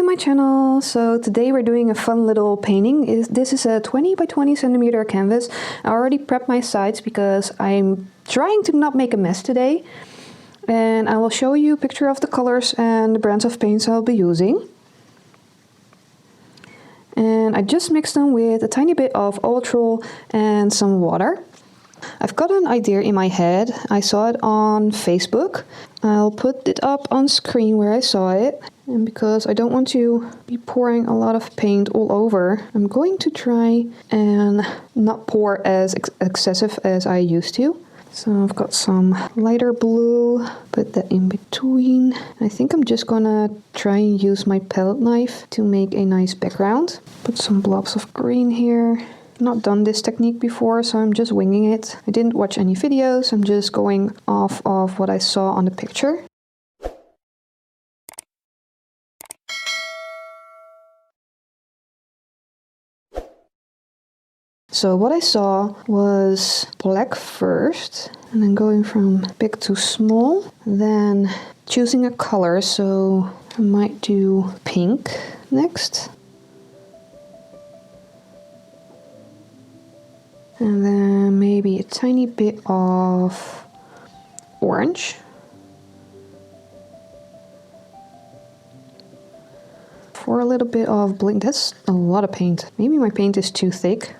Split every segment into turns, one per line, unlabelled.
my channel. So today we're doing a fun little painting. This is a 20 by 20 centimeter canvas. I already prepped my sides because I'm trying to not make a mess today. And I will show you a picture of the colors and the brands of paints I'll be using. And I just mixed them with a tiny bit of Ultrol and some water. I've got an idea in my head. I saw it on Facebook. I'll put it up on screen where I saw it. And because I don't want to be pouring a lot of paint all over, I'm going to try and not pour as excessive as I used to. So I've got some lighter blue, put that in between. I think I'm just gonna try and use my palette knife to make a nice background. Put some blobs of green here. I've not done this technique before, so I'm just winging it. I didn't watch any videos, I'm just going off of what I saw on the picture. So what I saw was black first, and then going from big to small, then choosing a color, so I might do pink next. And then maybe a tiny bit of orange. For a little bit of bling. That's a lot of paint. Maybe my paint is too thick.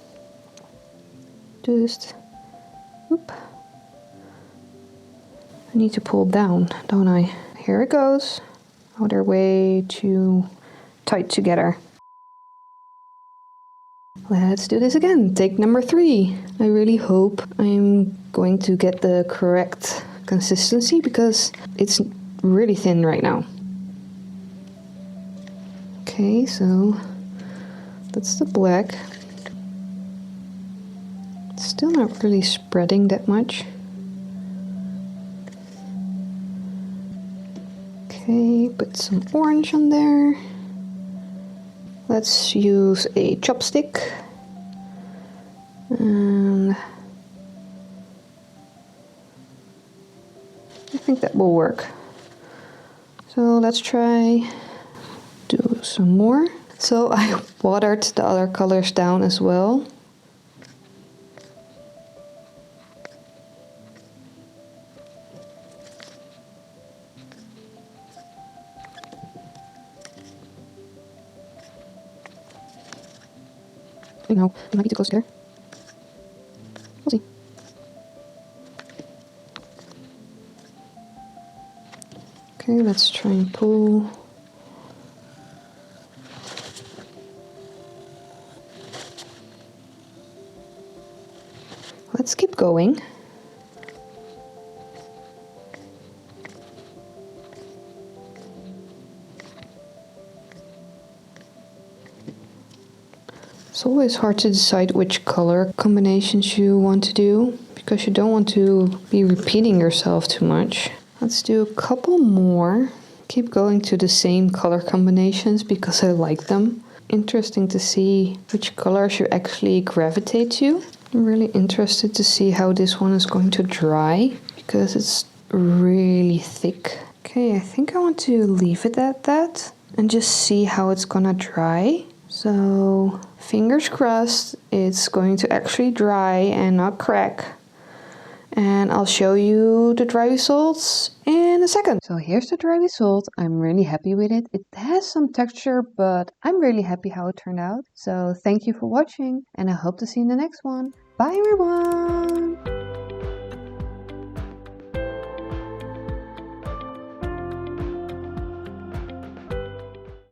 Just, whoop. I need to pull down, don't I? Here it goes. Oh, they're way too tight together. Let's do this again. Take number 3. I really hope I'm going to get the correct consistency because it's really thin right now. Okay, so that's the black. Still not really spreading that much. Okay, put some orange on there. Let's use a chopstick. And I think that will work. So let's try do some more. So I watered the other colors down as well. No, it might be too close together. We'll see. Okay, let's try and pull. Let's keep going. It's always hard to decide which color combinations you want to do because you don't want to be repeating yourself too much. Let's do a couple more. Keep going to the same color combinations because I like them. Interesting to see which colors you actually gravitate to. I'm really interested to see how this one is going to dry because it's really thick. Okay, I think I want to leave it at that and just see how it's gonna dry. So fingers crossed it's going to actually dry and not crack. And I'll show you the dry results in a second. So here's the dry result. I'm really happy with it. It has some texture, but I'm really happy how it turned out. So thank you for watching and I hope to see you in the next one. Bye everyone!